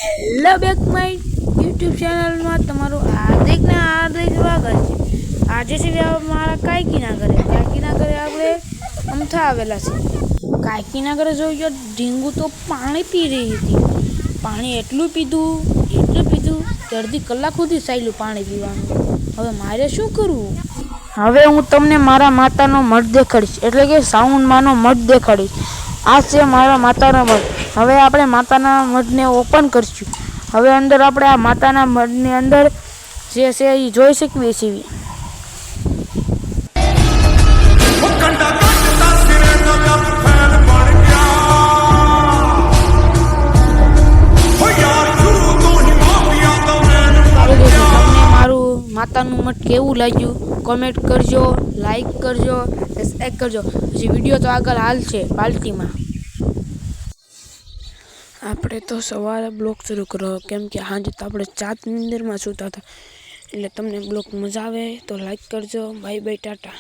Hello back my YouTube ચેનલમાં તમારું હાર્દિક સ્વાગત છે। આજે છે મારા કાયકીના ઘરે આપણે અમથા આવેલા છે। કાયકીના ઘરે જોયું ઢીંગુ તો પાણી પી રહી હતી। પાણી એટલું પીધું કે અડધી કલાક સુધી ચાલ્યું પાણી પીવાનું। હવે મારે શું કરવું? હવે હું તમને મારા માતાનો મઠ દેખાડીશ, એટલે કે સાઉન્ડમાંનો મઠ દેખાડીશ। આ છે મારા માતાનો મઠ। હવે આપણે માતાના મઠને ઓપન કરશું। હવે અંદર આપણે આ માતાના મઠની અંદર જે છે એ જોઈ શકીએ છીએ। તમને મારું માતાનું મઠ કેવું લાગ્યું કોમેન્ટ કરજો, લાઈક કરજો, સબસ્ક્રાઈબ કરજો। પછી વિડીયો તો આગળ હાલ છે પાર્ટીમાં। આપણે તો સવારે બ્લોગ શરૂ કરો, કેમ કે સાંજે તો આપણે ચાત નિંદરમાં સૂતા હતા। એટલે તમને બ્લોગ મજા આવે તો લાઈક કરજો। Bye bye, Tata.